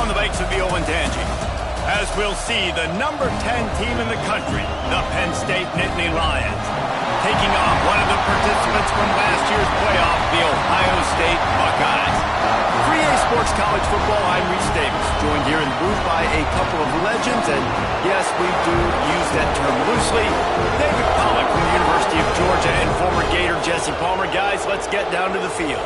on the banks of the Olentangy. As we'll see, the number 10 team in the country, the Penn State Nittany Lions, taking on one of the participants from last year's playoff, the Ohio State Buckeyes. 3A Sports College Football, I'm Reese Davis, joined here in the booth by a couple of legends, and yes, we do use that term loosely. David Pollack from the University of Georgia and former Gator Jesse Palmer. Guys, let's get down to the field.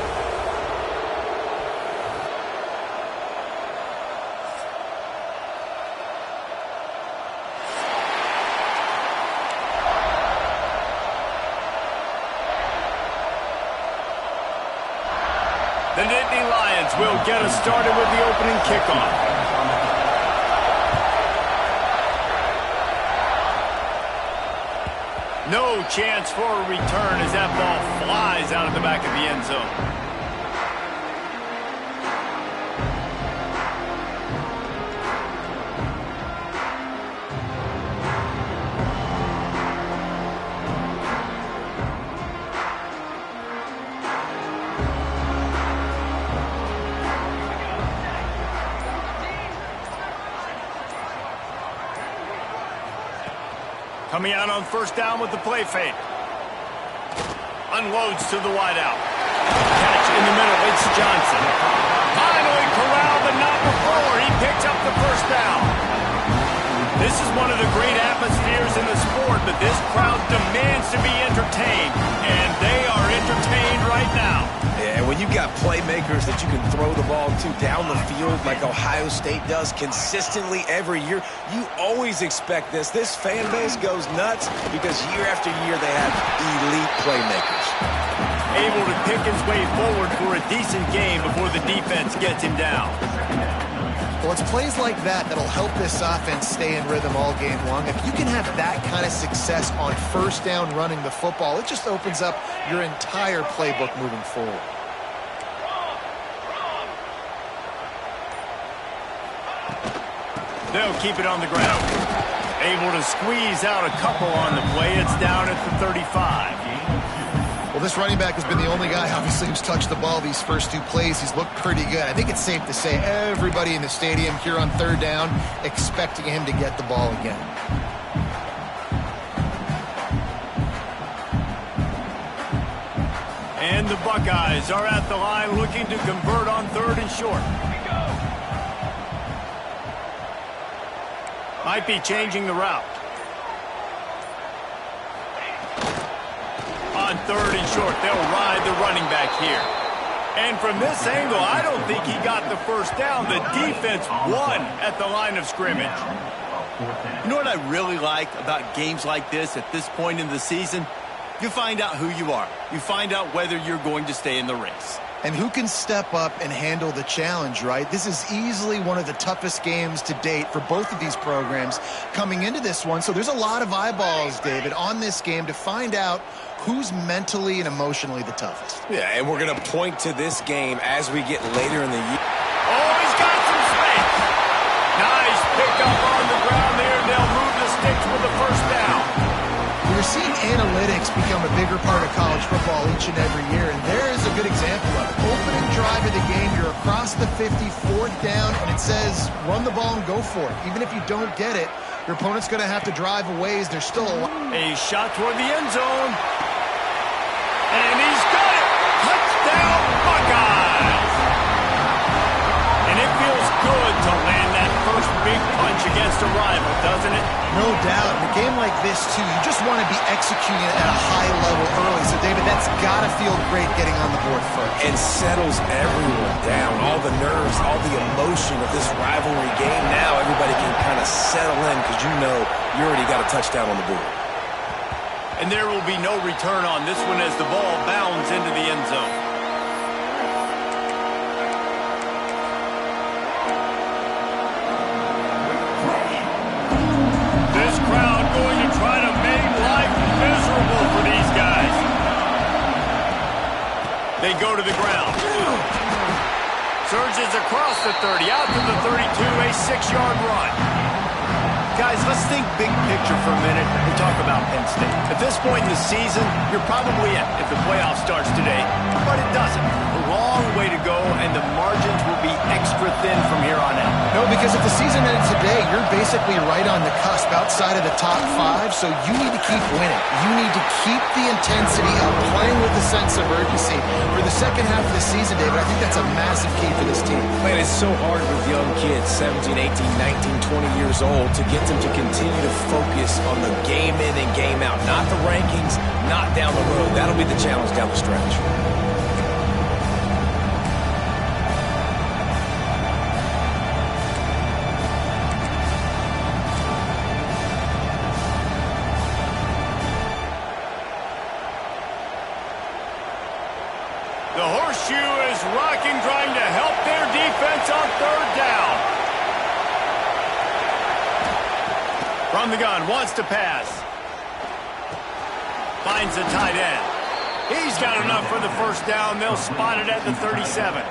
The Nittany Lions will get us started with the opening kickoff. No chance for a return as that ball flies out of the back of the end zone. Coming out on first down with the play fake. Unloads to the wideout. Catch in the middle, it's Johnson. Finally corralled, but not before. He picks up the first down. This is one of the great atmospheres in the sport, but this crowd demands to be entertained, and they are entertained right now. Yeah, and when you've got playmakers that you can throw the ball to down the field like Ohio State does consistently every year, you always expect this. This fan base goes nuts because year after year they have elite playmakers. Able to pick his way forward for a decent game before the defense gets him down. Well, it's plays like that that'll help this offense stay in rhythm all game long. If you can have that kind of success on first down running the football, it just opens up your entire playbook moving forward. They'll keep it on the ground. Able to squeeze out a couple on the play. It's down at the 35. Well, this running back has been the only guy, obviously, who's touched the ball these first two plays. He's looked pretty good. I think it's safe to say everybody in the stadium here on third down expecting him to get the ball again. And the Buckeyes are at the line looking to convert on third and short. Might be changing the route. On third and short, they'll ride the running back here. And from this angle, I don't think he got the first down. The defense won at the line of scrimmage. You know what I really like about games like this at this point in the season? You find out who you are. You find out whether you're going to stay in the race. And who can step up and handle the challenge, right? This is easily one of the toughest games to date for both of these programs coming into this one. So there's a lot of eyeballs, David, on this game to find out who's mentally and emotionally the toughest. Yeah, and we're going to point to this game as we get later in the year. Oh, he's got some space. Nice pick up on the ground there, and they'll move the sticks with the first down. We're seeing analytics become a bigger part of college football each and every year, and there is a good example of it. Opening drive of the game, you're across the 50, fourth down, and it says run the ball and go for it. Even if you don't get it, your opponent's going to have to drive a ways. There's still a shot toward the end zone. And he's got it! Touchdown, Buckeyes! And it feels good to land that first big punch against a rival, doesn't it? No doubt. In a game like this, too, you just want to be executing it at a high level early. So, David, that's got to feel great getting on the board first. And settles everyone down. All the nerves, all the emotion of this rivalry game. Now everybody can kind of settle in because you know you already got a touchdown on the board. And there will be no return on this one as the ball bounds into the end zone. This crowd going to try to make life miserable for these guys. They go to the ground. Surges across the 30, out to the 32, a 6-yard run. Guys, let's think big picture for a minute and talk about Penn State. At this point in the season, you're probably in if the playoff starts today, but it doesn't. A long way to go, and the margins will be extra thin from here on out. today, you're basically right on the cusp outside of the top 5, so you need to keep winning. You need to keep the intensity of playing with a sense of urgency. For the second half of the season, David, I think that's a massive key for this team. Man, it's so hard with young kids, 17, 18, 19, 20 years old, to get them to continue to focus on the game in and game out, not the rankings, not down the road. That'll be the challenge down the stretch. The horseshoe is rocking, trying to help their defense on third down. From the gun, wants to pass. Finds the tight end. He's got enough for the first down. They'll spot it at the 37.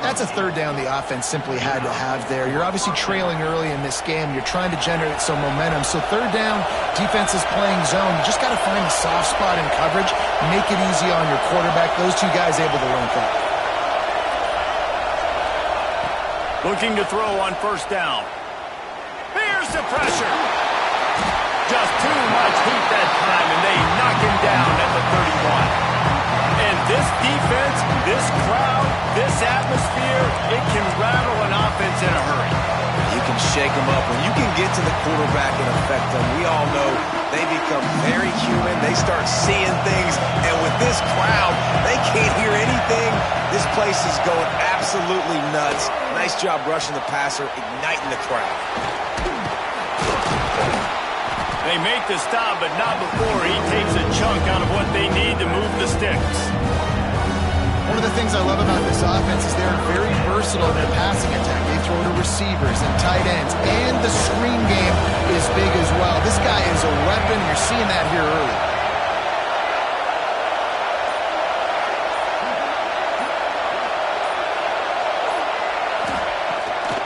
That's a third down the offense simply had to have there. You're obviously trailing early in this game. You're trying to generate some momentum. So third down, defense is playing zone. You just got to find a soft spot in coverage, make it easy on your quarterback. Those two guys able to link up. Looking to throw on first down. Here's the pressure. Just too much heat that time, and they knock him down at the 31. And this defense, this crowd, this atmosphere, it can rattle an offense in a hurry. You can shake them up. When you can get to the quarterback and affect them, we all know they become very human. They start seeing things, and with this crowd, they can't hear anything. This place is going absolutely nuts. Nice job rushing the passer, igniting the crowd. They make the stop, but not before he takes a chunk out of what they need to move the sticks. One of the things I love about this offense is they're very versatile in their passing attack. They throw to receivers and tight ends, and the screen game is big as well. This guy is a weapon. You're seeing that here early.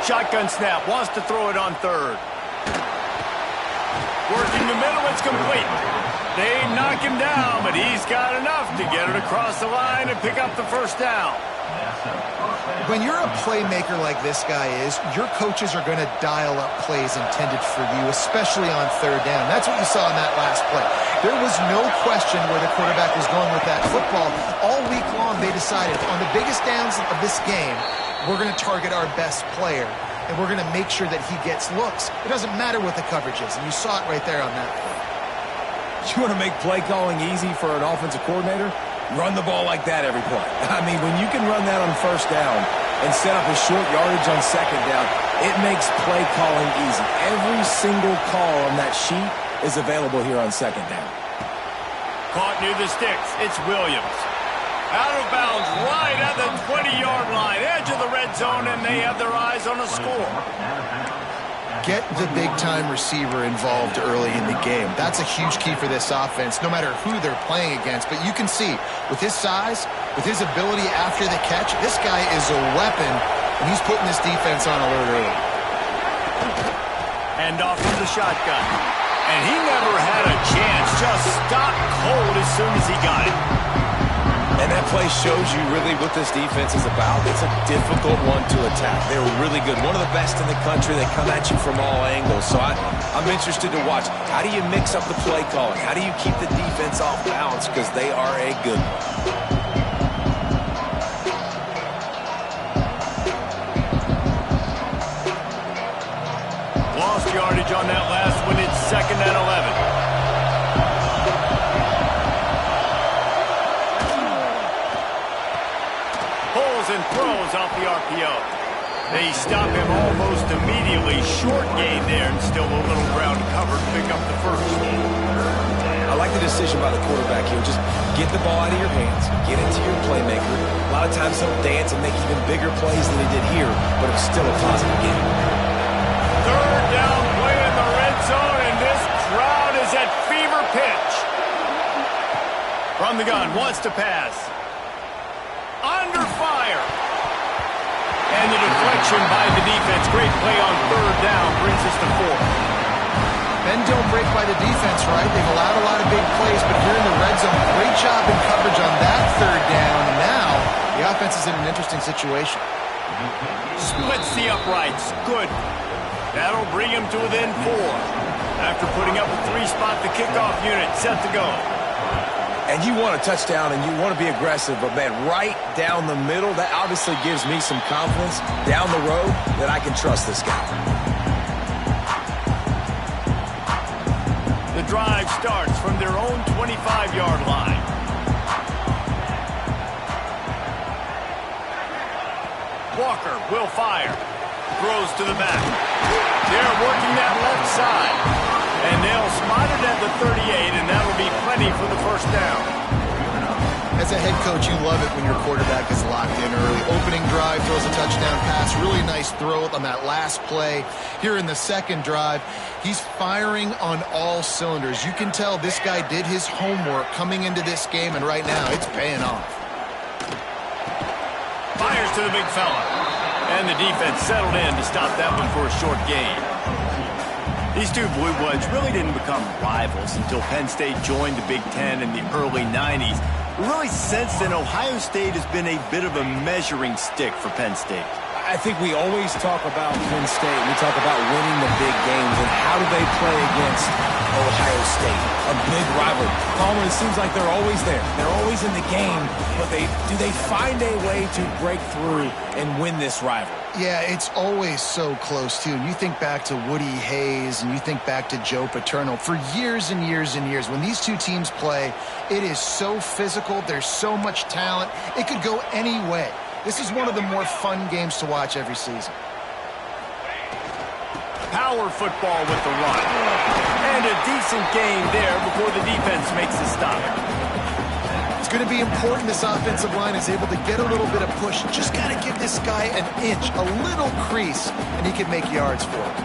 Shotgun snap, wants to throw it on third. Working the middle, it's complete. They knock him down, but he's got enough to get it across the line and pick up the first down. When you're a playmaker like this guy is, your coaches are going to dial up plays intended for you, especially on third down. That's what you saw in that last play. There was no question where the quarterback was going with that football. All week long, they decided on the biggest downs of this game, we're going to target our best player, and we're going to make sure that he gets looks. It doesn't matter what the coverage is, and you saw it right there on that play. You want to make play calling easy for an offensive coordinator? Run the ball like that every play. I mean, when you can run that on first down and set up a short yardage on second down, it makes play calling easy. Every single call on that sheet is available here on second down. Caught near the sticks. It's Williams. Out of bounds right at the 20-yard line. Edge of the red zone, and they have their eyes on a score. Get the big-time receiver involved early in the game. That's a huge key for this offense, no matter who they're playing against. But you can see, with his size, with his ability after the catch, this guy is a weapon, and he's putting this defense on alert early. And off from the shotgun. And he never had a chance. Just stopped cold as soon as he got it. And that play shows you really what this defense is about. It's a difficult one to attack. They're really good. One of the best in the country. They come at you from all angles. So I'm interested to watch. How do you mix up the play calling? How do you keep the defense off balance? Because they are a good one. Lost yardage on that last one. It's 2nd and 11. And throws off the RPO. They stop him almost immediately. Short gain there, and still a little ground covered to pick up the first. I like the decision by the quarterback here. Just get the ball out of your hands. Get it to your playmaker. A lot of times he'll dance and make even bigger plays than he did here, but it's still a positive game. Third down play in the red zone, and this crowd is at fever pitch. From the gun, wants to pass. Under fire. And the deflection by the defense. Great play on third down. Brings us to 4th. Men don't break by the defense, right? They've allowed a lot of big plays, but here in the red zone, great job in coverage on that third down. And now the offense is in an interesting situation. Splits the uprights. Good. That'll bring him to within 4. After putting up a 3-spot, the kickoff unit set to go. And you want a touchdown and you want to be aggressive, but man, right down the middle, that obviously gives me some confidence down the road that I can trust this guy. The drive starts from their own 25-yard line. Walker will fire. Throws to the back. They're working that left side. And they'll spot it at the 38, and that'll be plenty for the first down. As a head coach, you love it when your quarterback is locked in early. Opening drive, throws a touchdown pass. Really nice throw on that last play. Here in the second drive, he's firing on all cylinders. You can tell this guy did his homework coming into this game, and right now it's paying off. Fires to the big fella. And the defense settled in to stop that one for a short gain. These two Blue Bloods really didn't become rivals until Penn State joined the Big Ten in the early 90s. Really, since then, Ohio State has been a bit of a measuring stick for Penn State. I think we always talk about Penn State. We talk about winning the big games, and how do they play against Ohio State? A big rivalry. Palmer, it seems like they're always there. They're always in the game, but do they find a way to break through and win this rivalry? Yeah, it's always so close, too. You think back to Woody Hayes and you think back to Joe Paterno. For years and years and years, when these two teams play, it is so physical. There's so much talent. It could go any way. This is one of the more fun games to watch every season. Power football with the run. And a decent gain there before the defense makes the stop. It's going to be important this offensive line is able to get a little bit of push. Just got to give this guy an inch, a little crease, and he can make yards for it.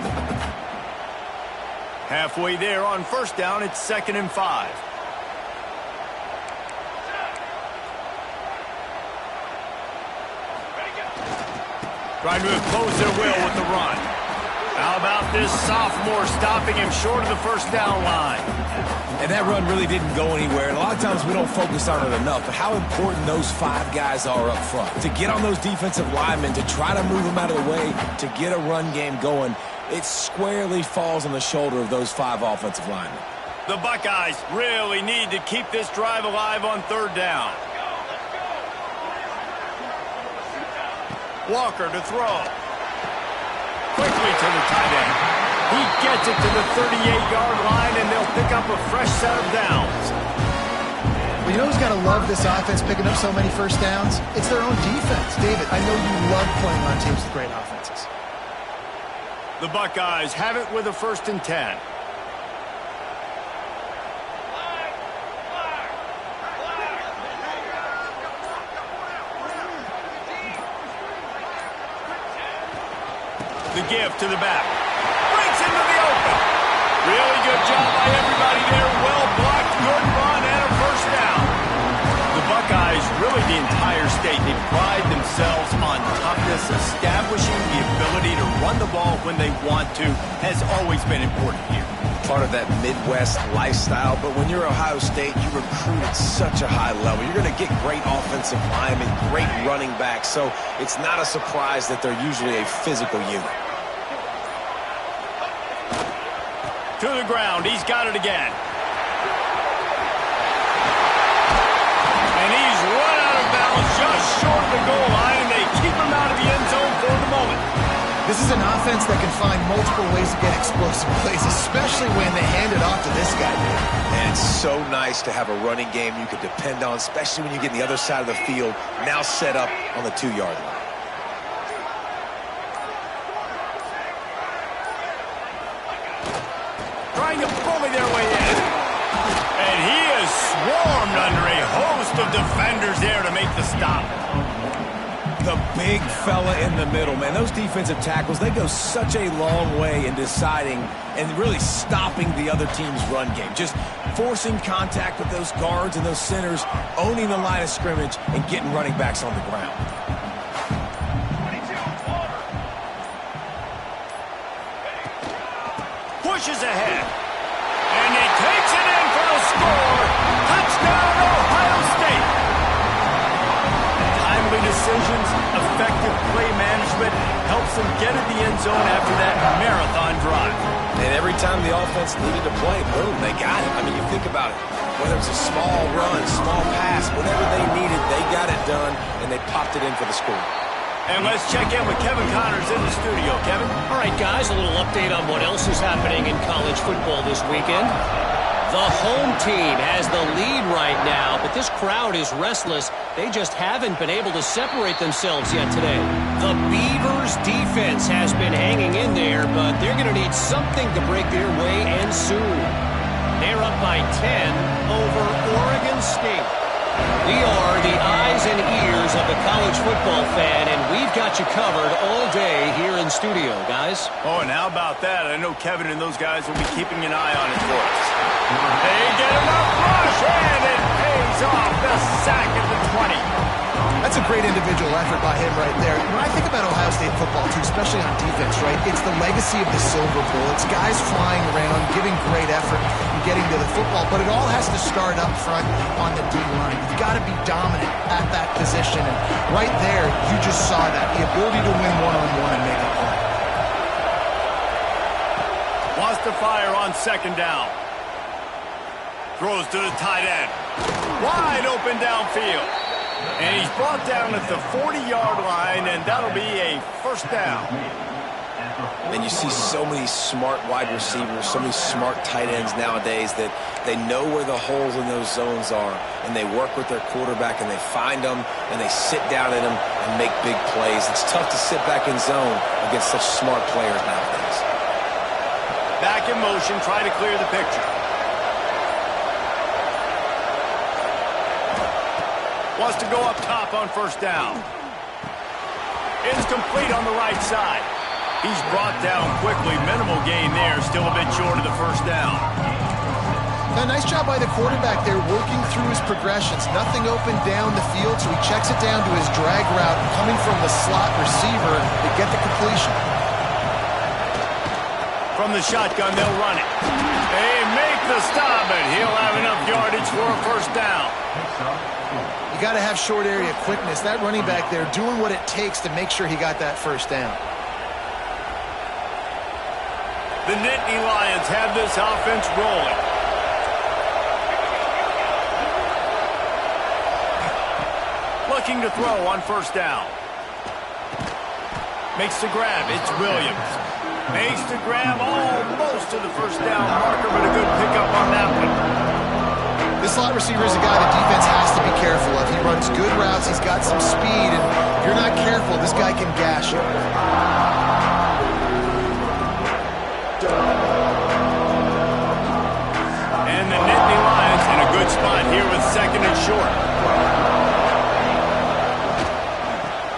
Halfway there on first down, it's 2nd and 5. Trying to impose their will with the run. How about this sophomore stopping him short of the first down line? And that run really didn't go anywhere. And a lot of times we don't focus on it enough, but how important those 5 guys are up front. To get on those defensive linemen, to try to move them out of the way, to get a run game going, it squarely falls on the shoulder of those 5 offensive linemen. The Buckeyes really need to keep this drive alive on 3rd down. Walker to throw. Quickly to the tight end. He gets it to the 38-yard line, and they'll pick up a fresh set of downs. Well, you know who's got to love this offense picking up so many first downs? It's their own defense. David, I know you love playing on teams with great offenses. The Buckeyes have it with a 1st and 10. The give to the back. Breaks into the open. Really good job by everybody there. Well blocked, good run, and a first down. The Buckeyes, really the entire state, they pride themselves on toughness. Establishing the ability to run the ball when they want to has always been important here. Part of that Midwest lifestyle, but when you're Ohio State, you recruit at such a high level. You're going to get great offensive linemen, great running backs, so it's not a surprise that they're usually a physical unit. To the ground, he's got it again. And he's run out of bounds just short of the goal line, and they keep him out of the end zone for the moment. This is an offense that can find multiple ways to get explosive plays, especially when they hand it off to this guy. And it's so nice to have a running game you can depend on, especially when you get on the other side of the field, now set up on the 2-yard line. Trying to bully their way in. And he is swarmed under a host of defenders there to make the stop. The big fella in the middle, man. Those defensive tackles, they go such a long way in deciding and really stopping the other team's run game. Just forcing contact with those guards and those centers, owning the line of scrimmage, and getting running backs on the ground. Pushes ahead. And he takes it in for the score. Touchdown, Ohio State. Timely decisions, effective play management. bit, helps them get in the end zone after that marathon drive. And every time the offense needed to play, boom, they got it. I mean, you think about it. Whether it's a small run, small pass, whatever they needed, they got it done, and they popped it in for the score. And let's check in with Kevin Connors in the studio. Kevin? All right, guys, a little update on what else is happening in college football this weekend. The home team has the lead right now, but this crowd is restless. They just haven't been able to separate themselves yet today. The Beavers defense has been hanging in there, but they're going to need something to break their way, and soon. They're up by 10 over Oregon State. We are the eyes and ears of the college football fan, and we've got you covered all day here in studio, guys. Oh, and how about that? I know Kevin and those guys will be keeping an eye on it for us. They get enough rush, and it pays off. The sack at the 20. That's a great individual effort by him right there. When I think about Ohio State football, too, especially on defense, right, it's the legacy of the Silver Bowl. It's guys flying around, giving great effort, and getting to the football. But it all has to start up front on the D-line. You've got to be dominant at that position. And right there, you just saw that. The ability to win one-on-one and make a play. Wants to fire on second down. Throws to the tight end. Wide open downfield. And he's brought down at the 40-yard line, and that'll be a first down. And you see so many smart wide receivers, so many smart tight ends nowadays that they know where the holes in those zones are, and they work with their quarterback, and they find them, and they sit down in them and make big plays. It's tough to sit back in zone against such smart players nowadays. Back in motion, try to clear the picture. Wants to go up top on first down. It's complete on the right side. He's brought down quickly. Minimal gain there. Still a bit short of the first down. A nice job by the quarterback there, working through his progressions. Nothing open down the field, so he checks it down to his drag route, coming from the slot receiver to get the completion. From the shotgun, they'll run it. They make the stop, and he'll have enough yardage for a first down. You got to have short area quickness. That running back there doing what it takes to make sure he got that first down. The Nittany Lions have this offense rolling. Looking to throw on first down. Makes the grab. It's Williams. Makes the grab almost to the first down marker, but a good pickup on that one. This slot receiver is a guy the defense has to be careful of. He runs good routes. He's got some speed, and if you're not careful, this guy can gash you. And the Nittany Lions in a good spot here with second and short.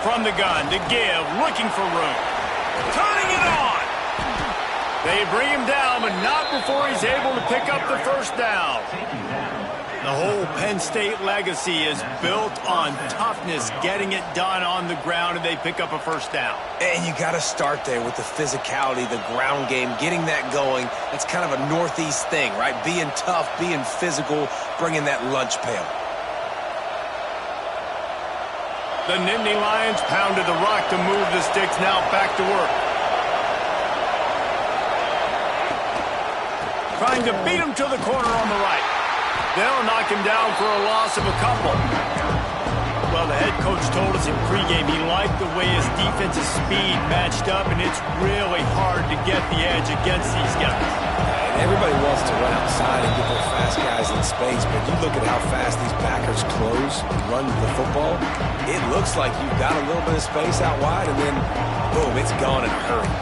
From the gun to give, looking for room. Turning it on. They bring him down, but not before he's able to pick up the first down. The whole Penn State legacy is built on toughness, getting it done on the ground, and they pick up a first down. And you got to start there with the physicality, the ground game, getting that going. It's kind of a Northeast thing, right? Being tough, being physical, bringing that lunch pail. The Nittany Lions pounded the rock to move the sticks, now back to work. Trying to beat him to the corner on the right. They'll knock him down for a loss of a couple. Well, the head coach told us in pregame he liked the way his defensive speed matched up, and it's really hard to get the edge against these guys. And everybody wants to run outside and get their fast guys in space, but you look at how fast these backers close and run the football, it looks like you've got a little bit of space out wide, and then, boom, it's gone in a hurry.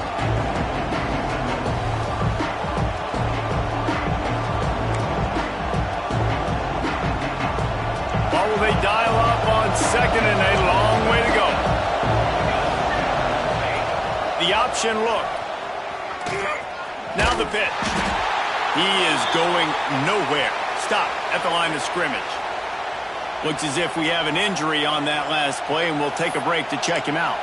They dial up on second and a long way to go. The option look. Now the pitch. He is going nowhere. Stop at the line of scrimmage. Looks as if we have an injury on that last play, and we'll take a break to check him out.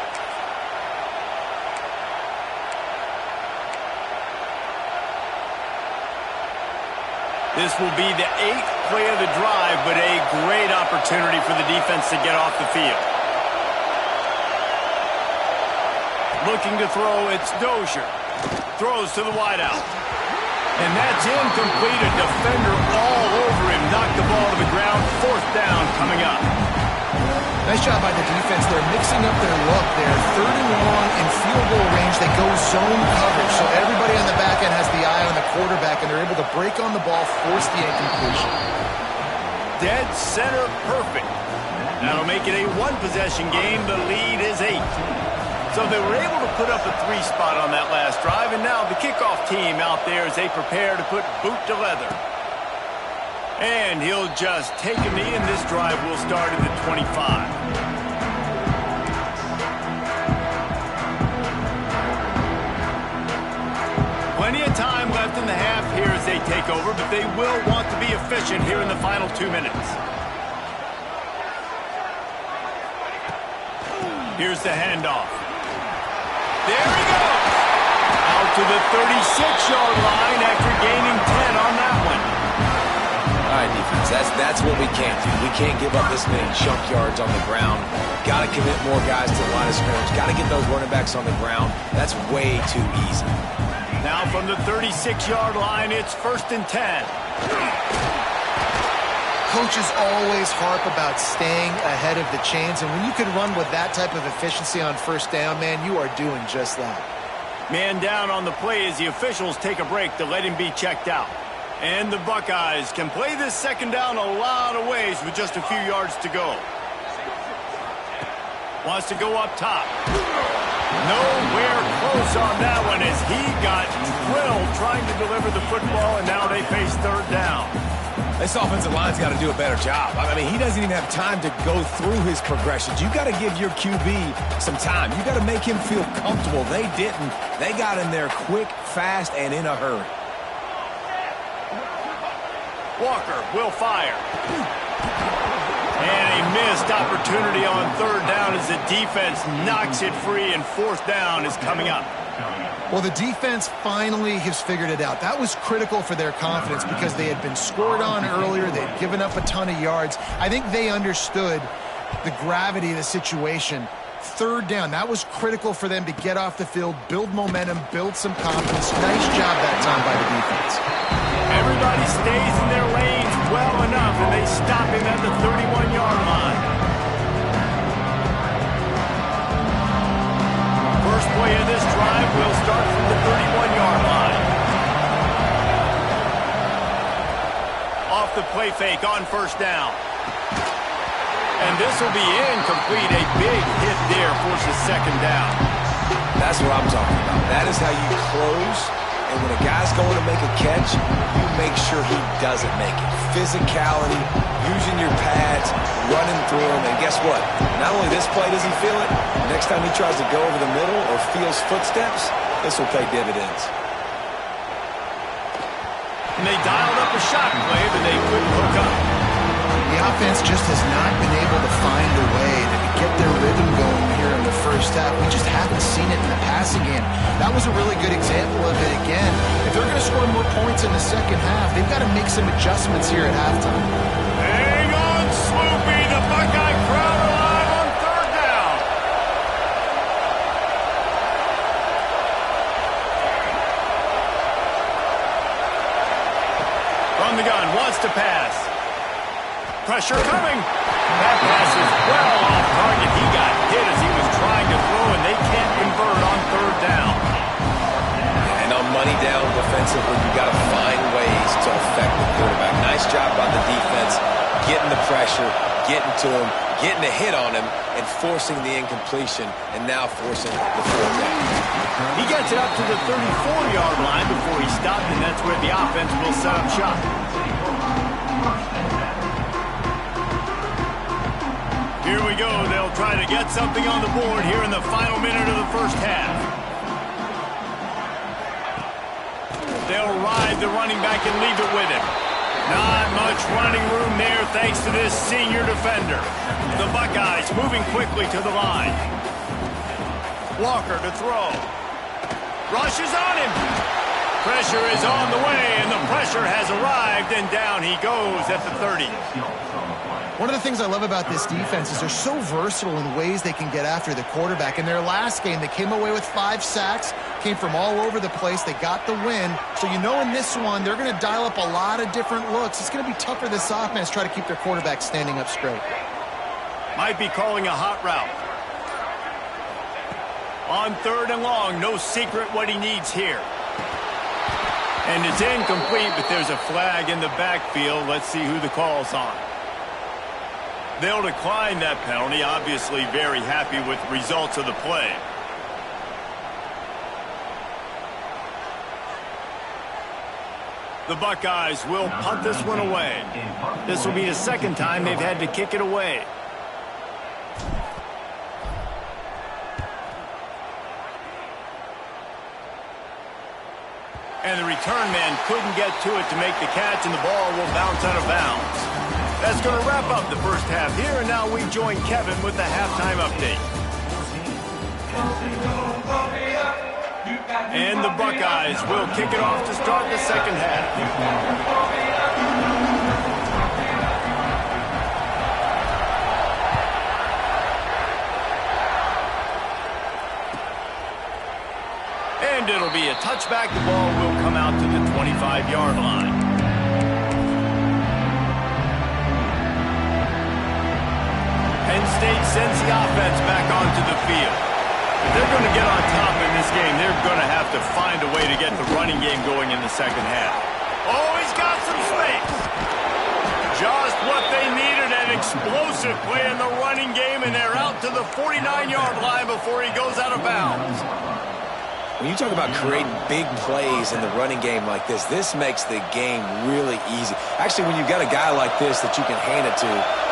This will be the 8th play of the drive, but a great opportunity for the defense to get off the field. Looking to throw, it's Dozier. Throws to the wideout. And that's incomplete. A defender all over him. Knocked the ball to the ground. 4th down coming up. Nice job by the defense. They're mixing up their look there. 3rd and long in field goal range. They go zone coverage. So everybody on the back end has the eye on the quarterback, and they're able to break on the ball, force the incompletion. Dead center perfect. That'll make it a 1-possession game. The lead is 8. So they were able to put up a 3 spot on that last drive, and now the kickoff team out there as they prepare to put boot to leather. And he'll just take a knee, and this drive will start at the 25. Plenty of time left in the half here as they take over, but they will want to be efficient here in the final 2 minutes. Here's the handoff. There he goes. Out to the 36-yard line after gaining 10 on that one. All right, defense, that's what we can't do. We can't give up this many chunk yards on the ground. Got to commit more guys to the line of scrimmage. Got to get those running backs on the ground. That's way too easy. Now from the 36-yard line, it's 1st and 10. Coaches always harp about staying ahead of the chains, and when you can run with that type of efficiency on 1st down, man, you are doing just that. Man down on the play as the officials take a break to let him be checked out. And the Buckeyes can play this 2nd down a lot of ways with just a few yards to go. Wants to go up top. Nowhere close on that one as he got drilled trying to deliver the football, and now they face 3rd down. This offensive line's got to do a better job. I mean, he doesn't even have time to go through his progressions. You got to give your QB some time. You got to make him feel comfortable. They didn't. They got in there quick, fast, and in a hurry. Walker will fire. And a missed opportunity on 3rd down as the defense knocks it free, and 4th down is coming up. Well, the defense finally has figured it out. That was critical for their confidence because they had been scored on earlier. They had given up a ton of yards. I think they understood the gravity of the situation. 3rd down, that was critical for them to get off the field, build momentum, build some confidence. Nice job that time by the defense. Everybody stays in their lanes well enough, and they stop him at the 31-yard line. First play of this drive will start from the 31-yard line. Off the play fake on 1st down. And this will be incomplete. A big hit there forces 2nd down. That's what I'm talking about. That is how you close. And when a guy's going to make a catch, you make sure he doesn't make it. Physicality, using your pads, running through him. And guess what? Not only this play does he feel it, next time he tries to go over the middle or feels footsteps, this will pay dividends. And they dialed up a shot play, but they couldn't hook up. The offense just has not been able to find a way to get their rhythm going here in the 1st half. We just haven't seen it in the passing game. That was a really good example of it again. If they're going to score more points in the 2nd half, they've got to make some adjustments here at halftime. Hang on, Sloopy. The Buckeye crowd alive on 3rd down. From the gun, wants to pass. Pressure coming. That pass is well off target. He got hit as he was trying to throw, and they can't convert on 3rd down. And on money down defensively, you got to find ways to affect the quarterback. Nice job by the defense, getting the pressure, getting to him, getting a hit on him, and forcing the incompletion, and now forcing the 4th down. He gets it up to the 34-yard line before he stopped, and that's where the offense will set up shop. Here we go. They'll try to get something on the board here in the final minute of the 1st half. They'll ride the running back and leave it with him. Not much running room there thanks to this senior defender. The Buckeyes moving quickly to the line. Walker to throw. Rushes on him. Pressure is on the way, and the pressure has arrived, and down he goes at the 30. One of the things I love about this defense is they're so versatile in ways they can get after the quarterback. In their last game, they came away with 5 sacks, came from all over the place. They got the win. So you know in this one, they're going to dial up a lot of different looks. It's going to be tough for this offense to try to keep their quarterback standing up straight. Might be calling a hot route. On 3rd and long, no secret what he needs here. And it's incomplete, but there's a flag in the backfield. Let's see who the call's on. They'll decline that penalty, obviously very happy with the results of the play. The Buckeyes will punt this one away. This will be the second time they've had to kick it away. And the return man couldn't get to it to make the catch, and the ball will bounce out of bounds. That's going to wrap up the first half here, and now we join Kevin with the halftime update. And the Buckeyes will kick it off to start the second half. And it'll be a touchback. The ball will come out to the 25-yard line. Penn State sends the offense back onto the field. If they're going to get on top in this game, they're going to have to find a way to get the running game going in the second half. Oh, he's got some space. Just what they needed, an explosive play in the running game, and they're out to the 49-yard line before he goes out of bounds. When you talk about creating big plays in the running game like this makes the game really easy. Actually, when you've got a guy like this that you can hand it to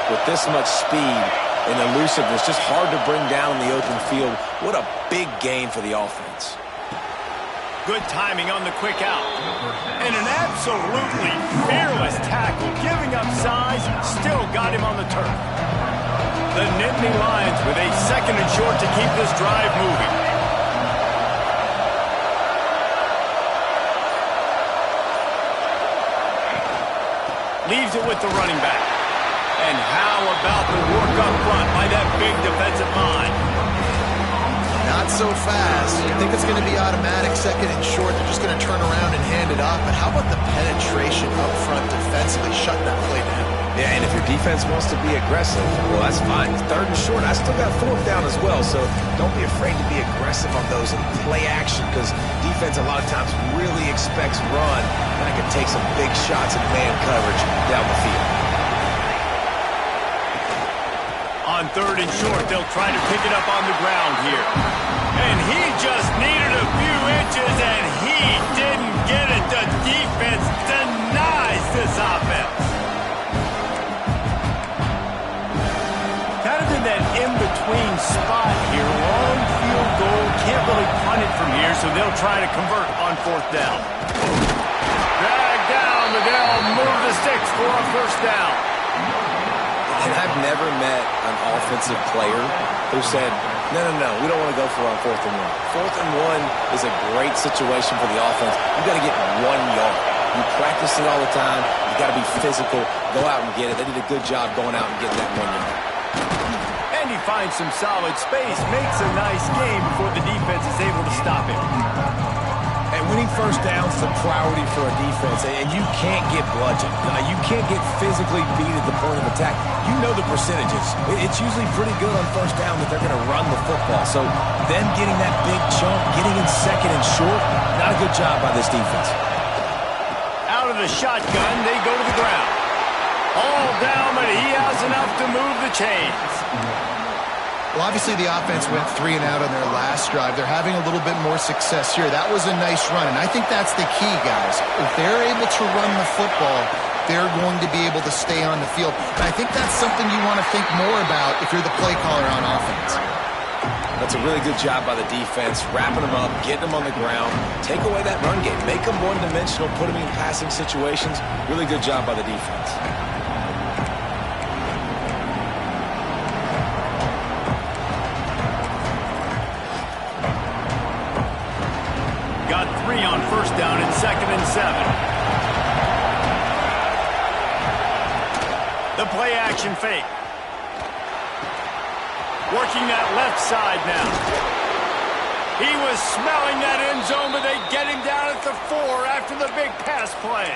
with this much speed and elusiveness, just hard to bring down in the open field, what a big game for the offense. Good timing on the quick out. And an absolutely fearless tackle, giving up size, still got him on the turf. The Nittany Lions with a 2nd and short to keep this drive moving. Leaves it with the running back. And how about the work up front by that big defensive line? Not so fast. You think it's going to be automatic 2nd and short. They're just going to turn around and hand it off. But how about the penetration up front defensively, shutting that play down? Yeah, and if your defense wants to be aggressive, well, that's fine. 3rd and short. I still got 4th down as well, so don't be afraid to be aggressive on those and play action, because defense a lot of times really expects run, and it can take some big shots in man coverage down the field. On 3rd and short, they'll try to pick it up on the ground here. And he just needed a few inches, and he didn't get it. The defense denies this offense. Kind of in that in-between spot here. Long field goal. Can't really punt it from here, so they'll try to convert on 4th down. Dragged down, but they'll move the sticks for a 1st down. And I've never met an offensive player who said, no, we don't want to go for it on 4th and 1. 4th and 1 is a great situation for the offense. You've got to get 1 yard. You practice it all the time. You've got to be physical. Go out and get it. They did a good job going out and getting that 1 yard. And he finds some solid space, makes a nice game before the defense is able to stop him. And winning 1st down is a priority for a defense, and you can't get bludgeoned. You can't get physically beat at the point of attack. You know the percentages. It's usually pretty good on 1st down that they're going to run the football. So them getting that big chunk, getting in 2nd and short, not a good job by this defense. Out of the shotgun, they go to the ground. All down, but he has enough to move the chains. Well, obviously the offense went 3 and out on their last drive. They're having a little bit more success here. That was a nice run, and I think that's the key, guys. If they're able to run the football, they're going to be able to stay on the field. And I think that's something you want to think more about if you're the play caller on offense. That's a really good job by the defense, wrapping them up, getting them on the ground, take away that run game, make them one-dimensional, put them in passing situations. Really good job by the defense. Got 3 on first down and 2nd and 7. The play action fake. Working that left side now. He was smelling that end zone, but they get him down at the 4 after the big pass play.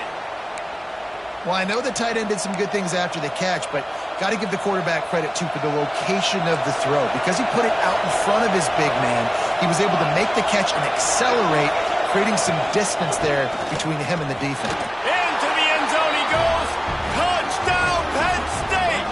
Well, I know the tight end did some good things after the catch, but got to give the quarterback credit, too, for the location of the throw. Because he put it out in front of his big man, he was able to make the catch and accelerate, creating some distance there between him and the defense. Into the end zone he goes. Touchdown, Penn State!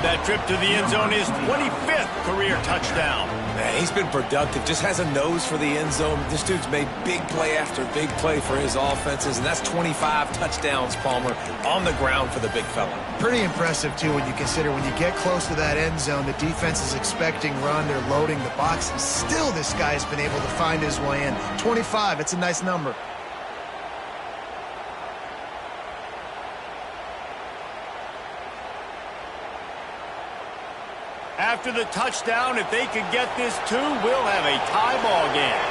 That trip to the end zone is 25th career touchdown. Man, he's been productive, just has a nose for the end zone. This dude's made big play after big play for his offenses, and that's 25 touchdowns, Palmer, on the ground for the big fella. Pretty impressive, too, when you consider when you get close to that end zone, the defense is expecting run, they're loading the box, and still this guy's been able to find his way in. 25, it's a nice number. After the touchdown, if they could get this 2, we'll have a tie ball game.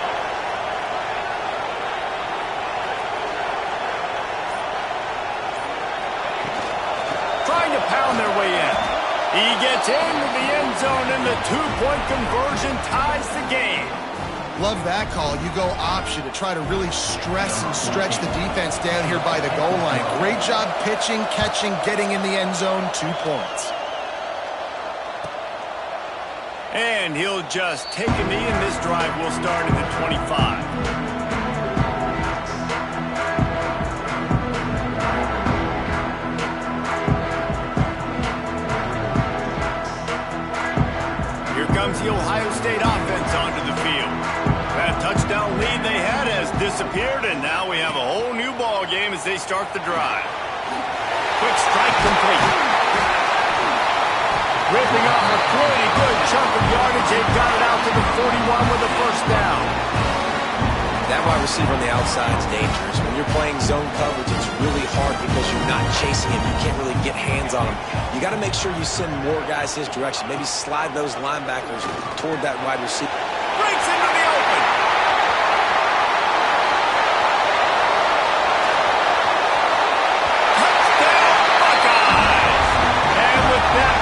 Trying to pound their way in. He gets into the end zone, and the 2-point conversion ties the game. Love that call. You go option to try to really stress and stretch the defense down here by the goal line. Great job pitching, catching, getting in the end zone. 2 points. And he'll just take a knee, and this drive will start at the 25. Here comes the Ohio State offense onto the field. That touchdown lead they had has disappeared, and now we have a whole new ball game as they start the drive. Quick strike complete. Ripping off a pretty good chunk of yardage. They got it out to the 41 with a first down. That wide receiver on the outside is dangerous. When you're playing zone coverage, it's really hard because you're not chasing him. You can't really get hands on him. You got to make sure you send more guys his direction. Maybe slide those linebackers toward that wide receiver. Breaks into the open.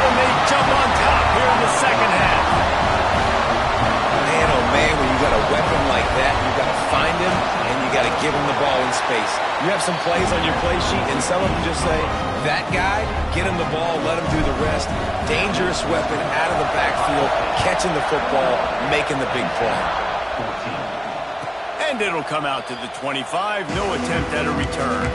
They jump on top here in the second half. Man, oh man, when you got a weapon like that, you got to find him and you got to give him the ball in space. You have some plays on your play sheet, and some of them just say, that guy, get him the ball, let him do the rest. Dangerous weapon out of the backfield, catching the football, making the big play. And it'll come out to the 25. No attempt at a return.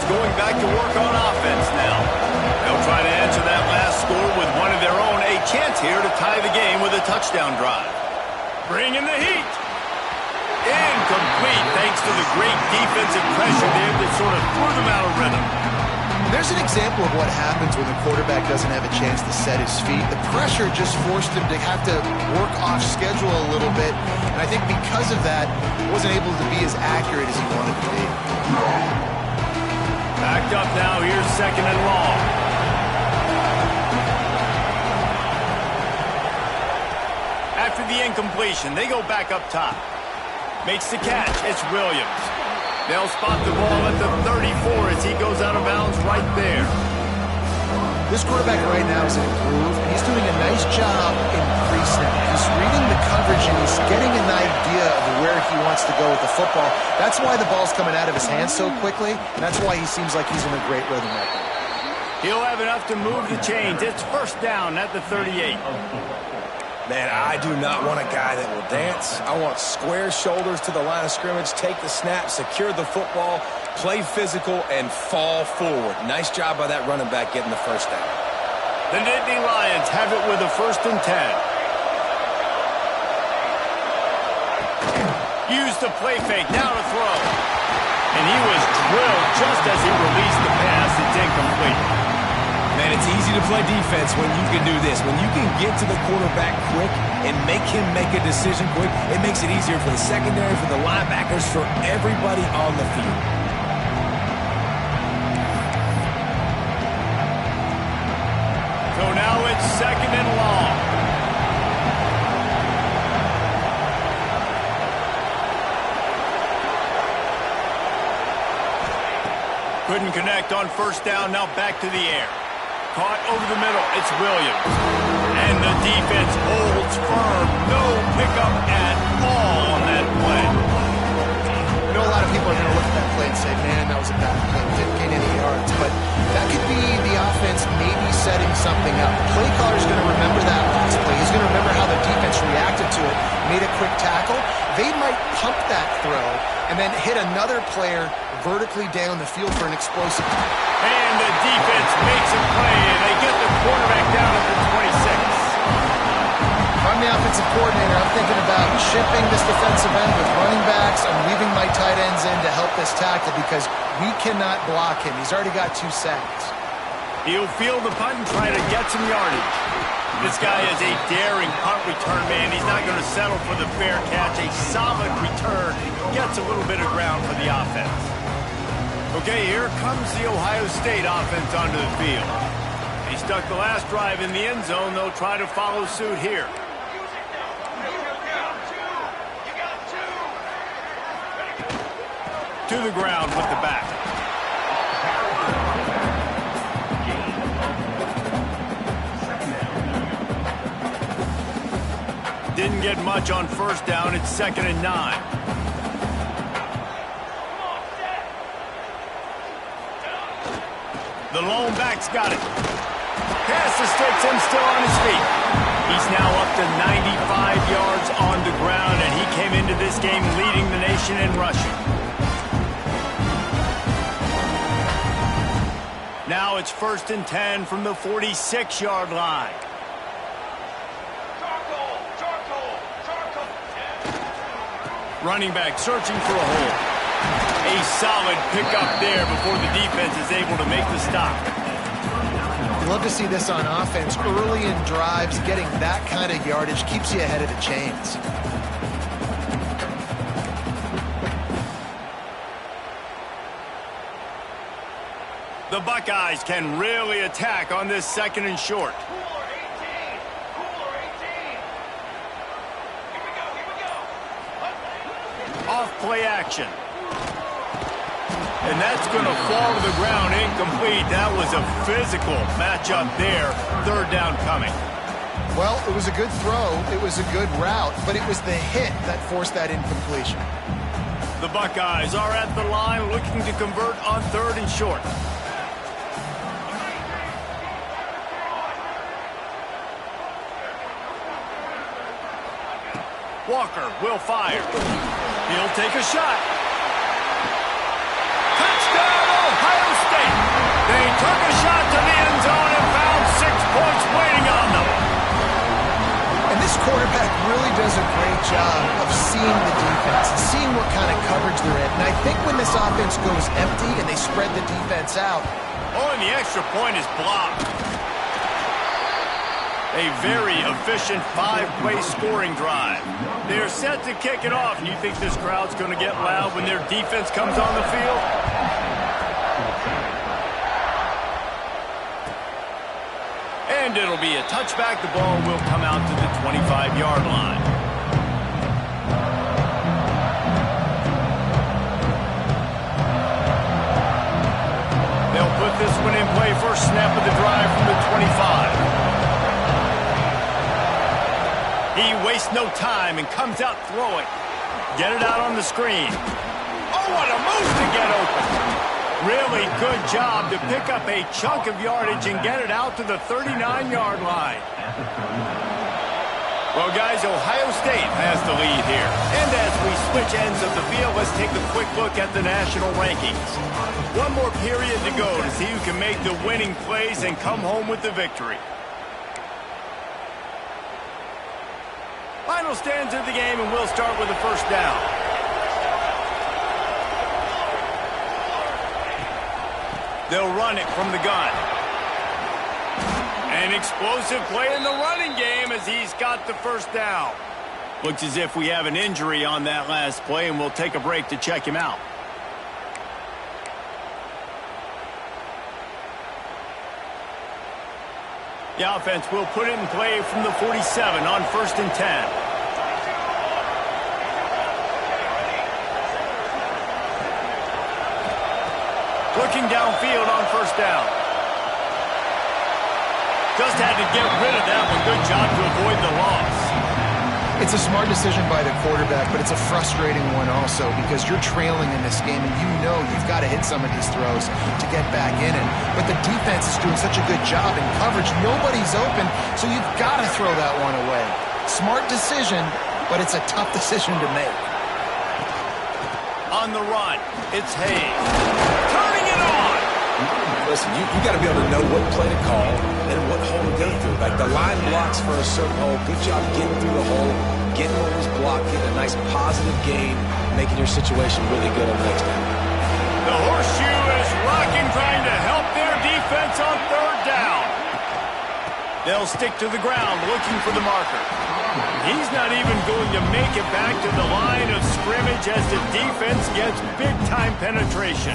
Going back to work on offense now. They'll try to answer that last score with one of their own. A chance here to tie the game with a touchdown drive. Bring in the heat. Incomplete thanks to the great defensive pressure there that sort of threw them out of rhythm. There's an example of what happens when the quarterback doesn't have a chance to set his feet. The pressure just forced him to have to work off schedule a little bit. And I think because of that, he wasn't able to be as accurate as he wanted to be. Backed up now, here's 2nd and long. After the incompletion, they go back up top. Makes the catch, it's Williams. They'll spot the ball at the 34 as he goes out of bounds right there. This quarterback right now is improved, and he's doing a nice job in pre-snap. He's reading the coverage, and he's getting an idea of where he wants to go with the football. That's why the ball's coming out of his hands so quickly, and that's why he seems like he's in a great rhythm right now. He'll have enough to move the chains. It's first down at the 38. Man, I do not want a guy that will dance. I want square shoulders to the line of scrimmage, take the snap, secure the football, play physical, and fall forward. Nice job by that running back getting the first down. The Nittany Lions have it with a 1st and 10. Use the play fake, now to throw. And he was drilled just as he released the pass. It's incomplete. Man, it's easy to play defense when you can do this. When you can get to the quarterback quick and make him make a decision quick, it makes it easier for the secondary, for the linebackers, for everybody on the field. So now it's 2nd and long. Couldn't connect on 1st down, now back to the air. Caught over the middle, it's Williams. And the defense holds firm. No pickup at all on that play. I know a lot of people are going to look at that play and say, man, that was a bad play. Didn't gain any yards. But that could be the offense maybe setting something up. The play caller's going to remember that last play. He's going to remember how the defense reacted to it, made a quick tackle. They might pump that throw and then hit another player vertically down the field for an explosive. And the defense makes a play, and they get the quarterback down at the 26. If I'm the offensive coordinator, I'm thinking about shipping this defensive end with running backs. I'm leaving my tight ends in to help this tackle because we cannot block him. He's already got 2 sacks. He'll field the punt and try to get some yardage. This guy is a daring punt return man. He's not going to settle for the fair catch. A solid return gets a little bit of ground for the offense. Okay, here comes the Ohio State offense onto the field. He stuck the last drive in the end zone. They'll try to follow suit here. To the ground with the back. Didn't get much on 1st down. It's 2nd and 9. The lone back's got it. Pass the sticks and still on his feet. He's now up to 95 yards on the ground, and he came into this game leading the nation in rushing. Now it's 1st and 10 from the 46-yard line. Running back searching for a hole. A solid pickup there before the defense is able to make the stop. You love to see this on offense. Early in drives, getting that kind of yardage keeps you ahead of the chains. The Buckeyes can really attack on this 2nd and short. Off play action. And that's going to fall to the ground incomplete. That was a physical matchup there. 3rd down coming. Well, it was a good throw. It was a good route, but it was the hit that forced that incompletion. The Buckeyes are at the line looking to convert on 3rd and short. Walker will fire. He'll take a shot. Touchdown, Ohio State. They took a shot to the end zone and found 6 points waiting on them. And this quarterback really does a great job of seeing the defense and seeing what kind of coverage they're in. And I think when this offense goes empty and they spread the defense out. Oh, and the extra point is blocked. A very efficient 5-play scoring drive. They're set to kick it off. And you think this crowd's going to get loud when their defense comes on the field? And it'll be a touchback. The ball will come out to the 25-yard line. They'll put this one in play. First snap of the drive from the 25. He wastes no time and comes out throwing. Get it out on the screen. Oh, what a move to get open. Really good job to pick up a chunk of yardage and get it out to the 39-yard line. Well, guys, Ohio State has the lead here. And as we switch ends of the field, let's take a quick look at the national rankings. One more period to go to see who can make the winning plays and come home with the victory. Final stands of the game, and we'll start with the first down. They'll run it from the gun. An explosive play in the running game as he's got the first down. Looks as if we have an injury on that last play, and we'll take a break to check him out. The offense will put it in play from the 47 on 1st and 10. Looking downfield on 1st down. Just had to get rid of that one. Good job to avoid the loss. It's a smart decision by the quarterback, but it's a frustrating one also because you're trailing in this game and you know you've got to hit some of these throws to get back in it. But the defense is doing such a good job in coverage. Nobody's open, so you've got to throw that one away. Smart decision, but it's a tough decision to make. On the run, it's Hayes. Turning it on! Listen, you got to be able to know what play to call and what hole to go through. Like the line blocks for a certain hole. Good job getting through the hole, getting what was blocked, getting a nice positive gain, making your situation really good on the next down. The horseshoe is rocking, trying to help their defense on 3rd down. They'll stick to the ground, looking for the marker. He's not even going to make it back to the line of scrimmage as the defense gets big-time penetration.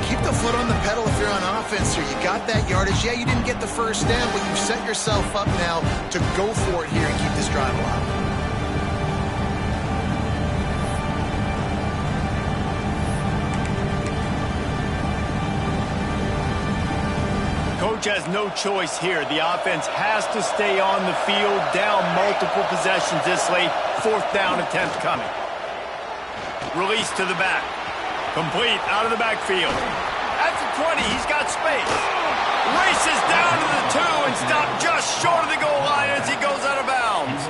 Keep the foot on the pedal if you're on offense here. You got that yardage. Yeah, you didn't get the first down, but you've set yourself up now to go for it here and keep this drive alive. Coach has no choice here. The offense has to stay on the field, down multiple possessions this late. 4th down attempt coming. Release to the back. Complete out of the backfield. At the 20, he's got space. Races down to the 2 and stopped just short of the goal line as he goes out of bounds.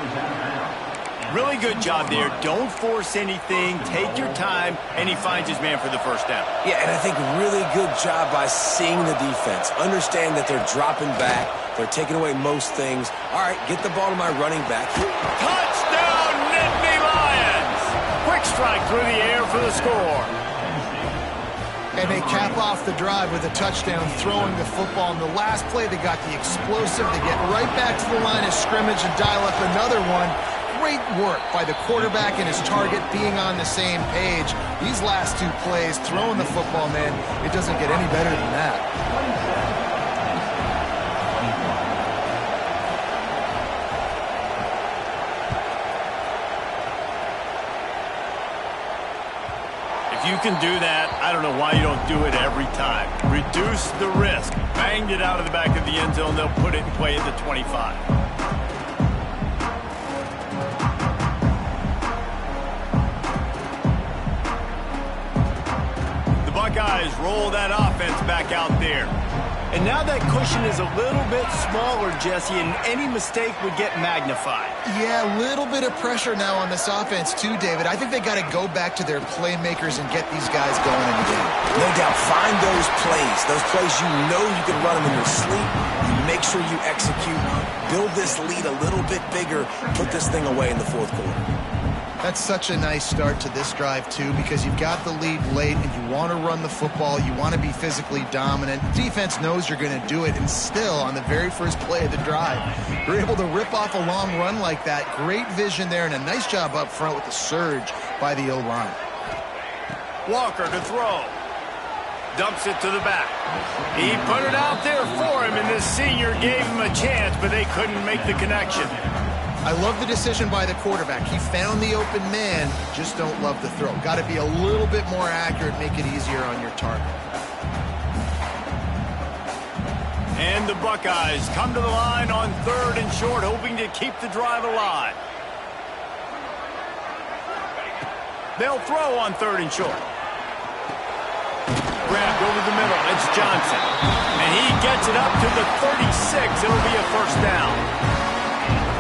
Really good job there. Don't force anything. Take your time, and he finds his man for the first down. Yeah, and I think really good job by seeing the defense. Understand that they're dropping back. They're taking away most things. All right, get the ball to my running back. Touchdown, Nittany Lions! Quick strike through the air for the score. And they cap off the drive with a touchdown, throwing the football. In the last play, they got the explosive. They get right back to the line of scrimmage and dial up another one. Great work by the quarterback and his target being on the same page. These last 2 plays, throwing the football, man, it doesn't get any better than that. If you can do that, I don't know why you don't do it every time. Reduce the risk. Banged it out of the back of the end zone. They'll put it in play at the 25. The Buckeyes roll that offense back out there. And now that cushion is a little bit smaller, Jesse, and any mistake would get magnified. Yeah, a little bit of pressure now on this offense too, David. I think they got to go back to their playmakers and get these guys going in the game. No doubt, find those plays you know you can run them in your sleep. You make sure you execute. Build this lead a little bit bigger. Put this thing away in the 4th quarter. That's such a nice start to this drive, too, because you've got the lead late and you want to run the football. You want to be physically dominant. Defense knows you're going to do it, and still, on the very first play of the drive, you're able to rip off a long run like that. Great vision there, and a nice job up front with the surge by the O-line. Walker to throw. Dumps it to the back. He put it out there for him, and this senior gave him a chance, but they couldn't make the connection. I love the decision by the quarterback. He found the open man, just don't love the throw. Got to be a little bit more accurate, make it easier on your target. And the Buckeyes come to the line on 3rd and short, hoping to keep the drive alive. They'll throw on 3rd and short. Grabbed over the middle. It's Johnson. And he gets it up to the 36. It'll be a first down.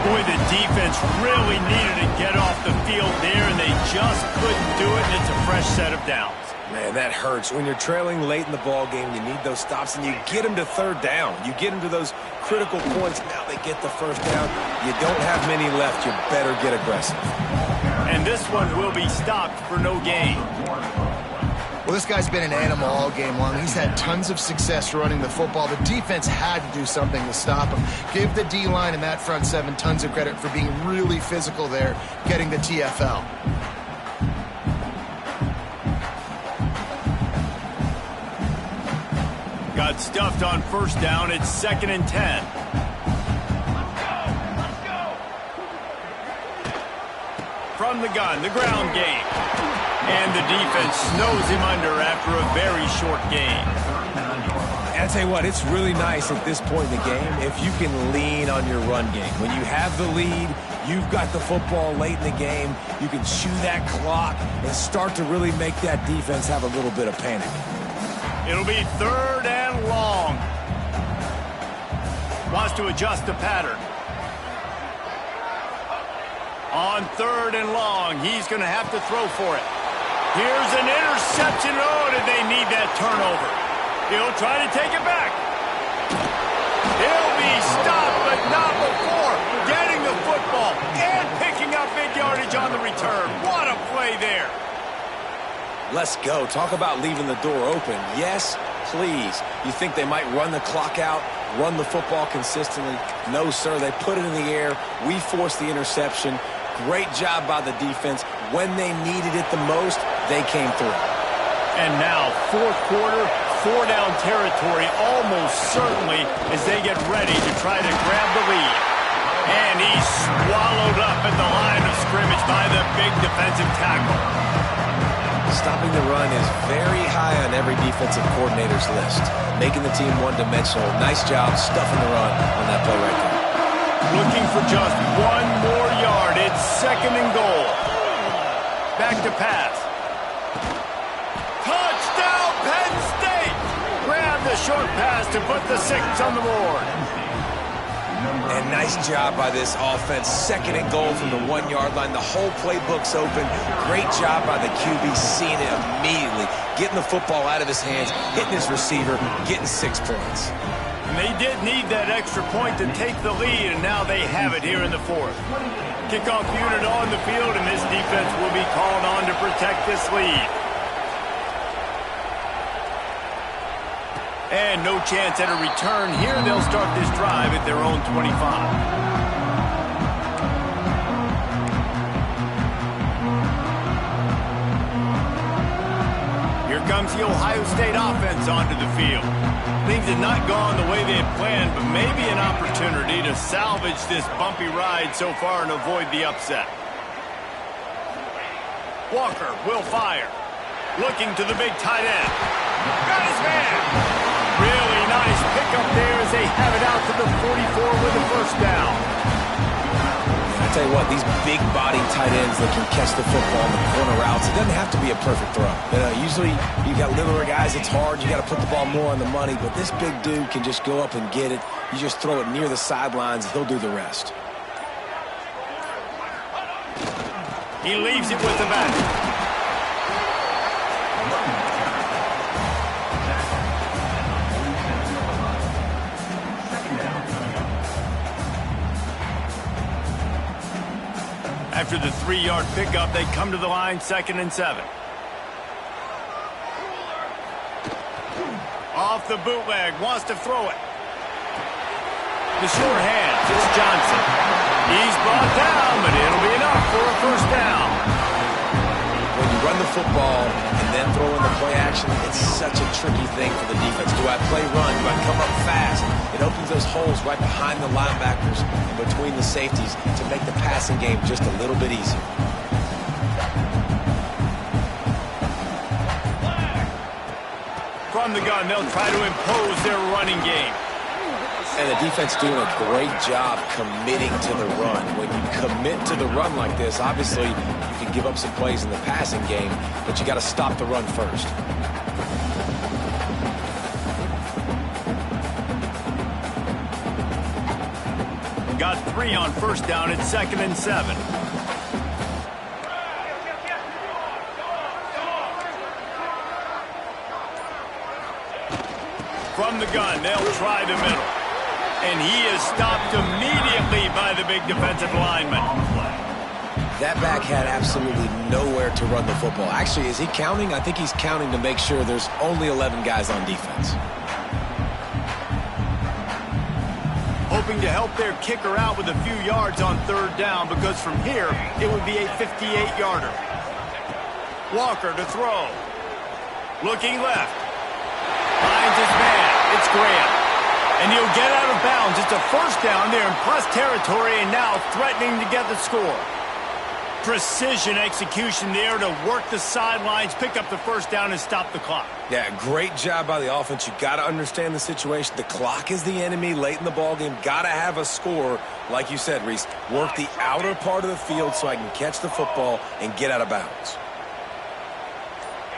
Boy, the defense really needed to get off the field there, and they just couldn't do it, and it's a fresh set of downs. Man, that hurts. When you're trailing late in the ball game, you need those stops, and you get them to 3rd down. You get them to those critical points. Now they get the first down. You don't have many left. You better get aggressive. And this one will be stopped for no gain. Well, this guy's been an animal all game long. He's had tons of success running the football. The defense had to do something to stop him. Give the D-line and that front seven tons of credit for being really physical there, getting the TFL. Got stuffed on first down. It's 2nd and 10. From the gun, the ground game. And the defense snows him under after a very short game. And I tell you what, it's really nice at this point in the game if you can lean on your run game. When you have the lead, you've got the football late in the game, you can chew that clock and start to really make that defense have a little bit of panic. It'll be 3rd and long. Wants to adjust the pattern. On 3rd and long, he's going to have to throw for it. Here's an interception. Oh, did they need that turnover? He'll try to take it back. He'll be stopped, but not before getting the football and picking up big yardage on the return. What a play there. Let's go. Talk about leaving the door open. Yes, please. You think they might run the clock out, run the football consistently? No, sir. They put it in the air. We forced the interception. Great job by the defense. When they needed it the most, they came through. And now, 4th quarter, 4-down territory almost certainly as they get ready to try to grab the lead. And he's swallowed up at the line of scrimmage by the big defensive tackle. Stopping the run is very high on every defensive coordinator's list. Making the team one-dimensional. Nice job stuffing the run on that play right there. Looking for just 1 more yard. It's 2nd and goal. Back to pass. Touchdown, Penn State! Grab the short pass to put the 6 on the board. And nice job by this offense. 2nd and goal from the 1-yard line. The whole playbook's open. Great job by the QB, seeing it immediately. Getting the football out of his hands, hitting his receiver, getting 6 points. And they did need that extra point to take the lead, and now they have it here in the 4th. Kickoff unit on the field, and this defense will be called on to protect this lead. And no chance at a return here. They'll start this drive at their own 25. Here comes the Ohio State offense onto the field. Things had not gone the way they had planned, but maybe an opportunity to salvage this bumpy ride so far and avoid the upset. Walker will fire. Looking to the big tight end. Got his man. Really nice pickup there as they have it out to the 44 with a 1st down. I tell you what, these big-body tight ends that can catch the football in the corner routes, it doesn't have to be a perfect throw. Usually you got littler guys, it's hard, you got to put the ball more on the money, but this big dude can just go up and get it. You just throw it near the sidelines, he'll do the rest. He leaves it with the back. After the 3-yard pickup, they come to the line, 2nd and 7. Off the bootleg, wants to throw it. The sure hands, it's Johnson. He's brought down, but it'll be enough for a 1st down. When you run the football and then throw in the play action, it's such a tricky thing for the defense. Do I play run? Do I come up fast? It opens those holes right behind the linebackers and between the safeties to make the passing game just a little bit easier. From the gun, they'll try to impose their running game. And the defense doing a great job committing to the run. When you commit to the run like this, obviously you can give up some plays in the passing game, but you got to stop the run first. Got 3 on 1st down at 2nd and 7. From the gun, they'll try the middle. And he is stopped immediately by the big defensive lineman. That back had absolutely nowhere to run the football. Actually, is he counting? I think he's counting to make sure there's only 11 guys on defense. Hoping to help their kicker out with a few yards on third down, because from here, it would be a 58-yarder. Walker to throw. Looking left. Finds his man. It's Graham. And he'll get out of bounds. It's a first down there in plus territory, and now threatening to get the score. Precision execution there to work the sidelines, pick up the first down, and stop the clock. Yeah, great job by the offense. You got to understand the situation. The clock is the enemy late in the ballgame. Got to have a score. Like you said, Reese, work the outer part of the field so I can catch the football and get out of bounds.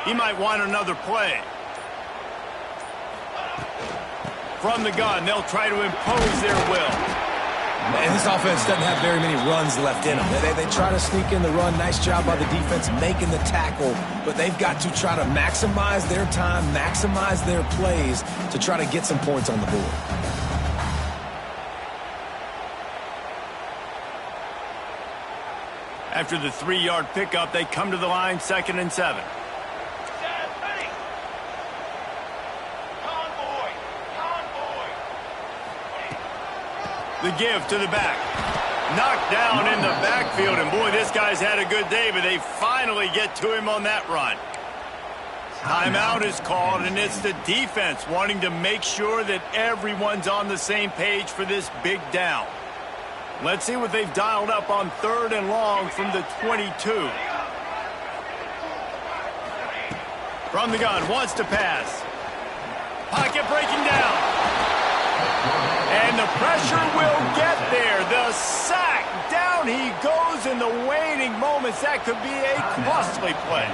He might want another play. From the gun, they'll try to impose their will. And this offense doesn't have very many runs left in them. They try to sneak in the run. Nice job by the defense making the tackle. But they've got to try to maximize their time, maximize their plays to try to get some points on the board. After the 3-yard pickup, they come to the line, 2nd and 7. The give to the back. Knocked down in the backfield, and boy, this guy's had a good day, but they finally get to him on that run. Timeout is called, and it's the defense wanting to make sure that everyone's on the same page for this big down. Let's see what they've dialed up on 3rd and long from the 22. From the gun, wants to pass. Pocket breaking down. And the pressure will get there. The sack. Down he goes in the waning moments. That could be a costly play.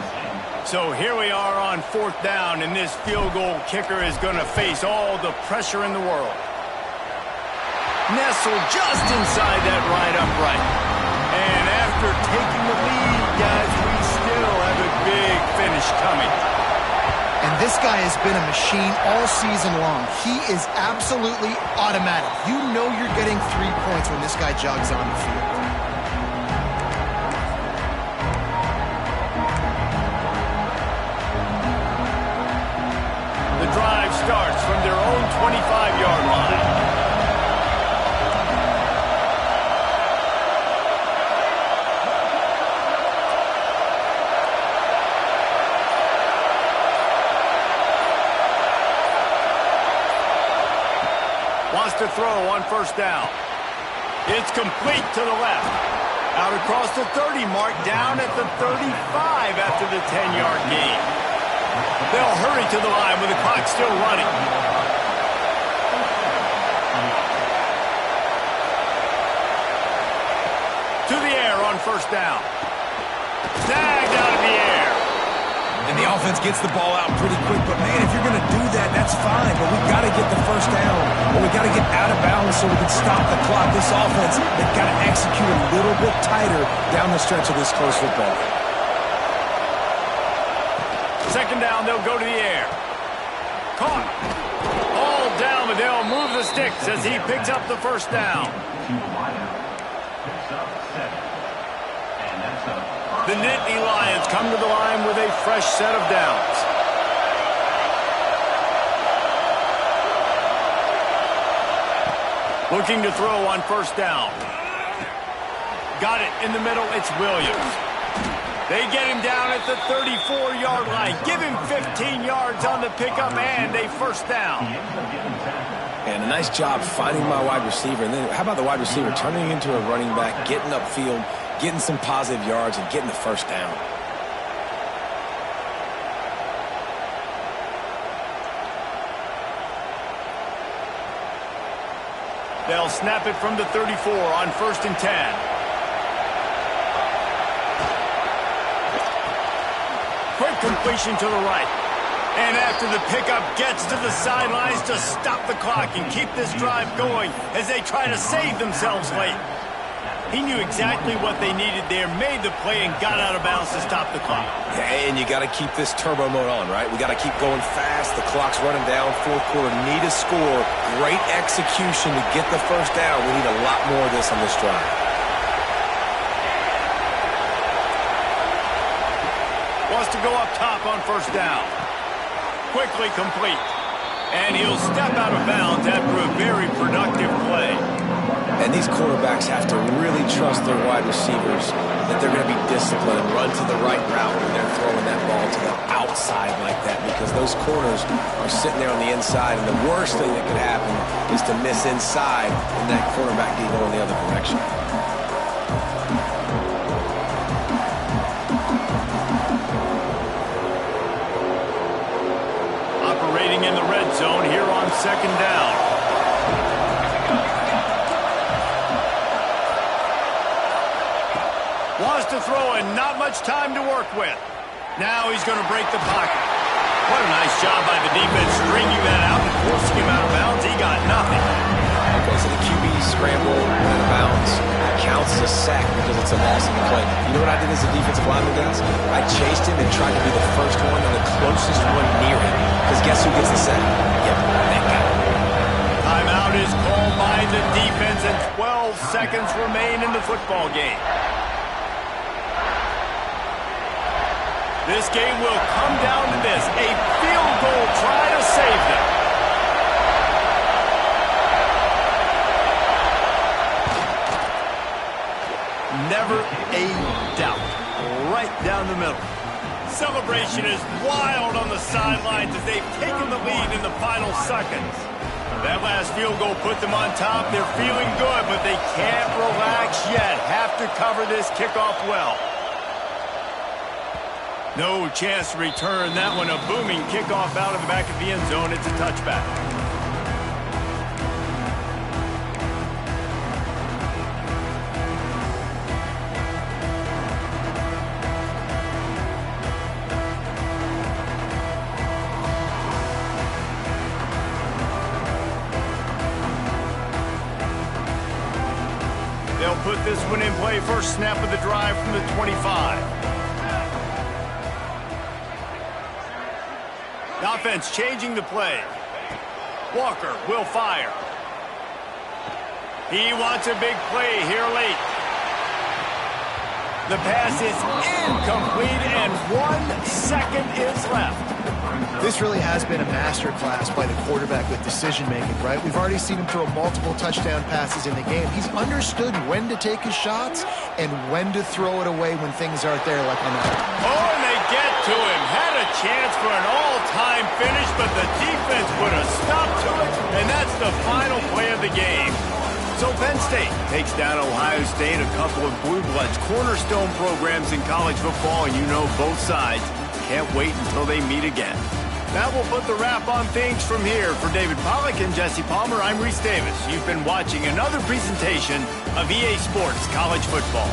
So here we are on 4th down, and this field goal kicker is going to face all the pressure in the world. Nestled just inside that right upright. And after taking the lead, guys, we still have a big finish coming. And this guy has been a machine all season long. He is absolutely automatic. You know you're getting 3 points when this guy jogs on the field. The drive starts from their own 25-yard line. Wants to throw on 1st down. It's complete to the left. Out across the 30 mark, down at the 35 after the 10-yard gain. They'll hurry to the line with the clock still running. To the air on 1st down. Snagged out of the air. And the offense gets the ball out pretty quick. But, man, if you're going to do that, that's fine. But we got to get the 1st down. Or we got to get out of bounds so we can stop the clock. This offense, they've got to execute a little bit tighter down the stretch of this close football. 2nd down, they'll go to the air. Caught. All down, but they'll move the sticks as he picks up the 1st down. The Nittany Lions come to the line with a fresh set of downs. Looking to throw on 1st down. Got it in the middle. It's Williams. They get him down at the 34-yard line. Give him 15 yards on the pickup and a 1st down. And a nice job finding my wide receiver. And then how about the wide receiver turning into a running back, getting upfield, getting some positive yards, and getting the 1st down. They'll snap it from the 34 on 1st and 10. Quick completion to the right. And after the pickup, gets to the sidelines to stop the clock and keep this drive going as they try to save themselves late. He knew exactly what they needed there, made the play, and got out of bounds to stop the clock. Yeah, and you got to keep this turbo mode on, right? We got to keep going fast. The clock's running down. 4th quarter, need a score. Great execution to get the 1st down. We need a lot more of this on this drive. wants to go up top on first down. Quickly complete. And he'll step out of bounds after a very productive play. And these quarterbacks have to really trust their wide receivers that they're going to be disciplined and run to the right route when they're throwing that ball to the outside like that, because those corners are sitting there on the inside, and the worst thing that could happen is to miss inside and that quarterback can go in the other direction. Operating in the red zone here on second down. Wants to throw and not much time to work with. Now he's going to break the pocket. What a nice job by the defense stringing that out and forcing him out of bounds. He got nothing. Okay, so the QB scramble out of bounds counts as a sack because it's a loss of the play. You know what I did as a defensive lineman, guys? I chased him and tried to be the first one and the closest one near him. Because guess who gets the sack? Yep, that guy. Timeout is called by the defense and 12 seconds remain in the football game. This game will come down to this, a field goal try to save them. Never a doubt. Right down the middle. Celebration is wild on the sidelines as they've taken the lead in the final seconds. That last field goal put them on top. They're feeling good, but they can't relax yet. Have to cover this kickoff well. No chance to return that one. A booming kickoff out of the back of the end zone. It's a touchback. They'll put this one in play. First snap of the drive from the 25. The offense changing the play. Walker will fire. He wants a big play here late. The pass is incomplete and 1 second is left. This really has been a masterclass by the quarterback with decision-making, right? We've already seen him throw multiple touchdown passes in the game. He's understood when to take his shots and when to throw it away when things aren't there, like on that. Oh, and they get to him. Had a chance for an all-time finish, but the defense put a stop to it, and that's the final play of the game. So Penn State takes down Ohio State, a couple of blue bloods, cornerstone programs in college football, and you know both sides can't wait until they meet again. That will put the wrap on things from here. For David Pollack and Jesse Palmer, I'm Reese Davis. You've been watching another presentation of EA Sports College Football.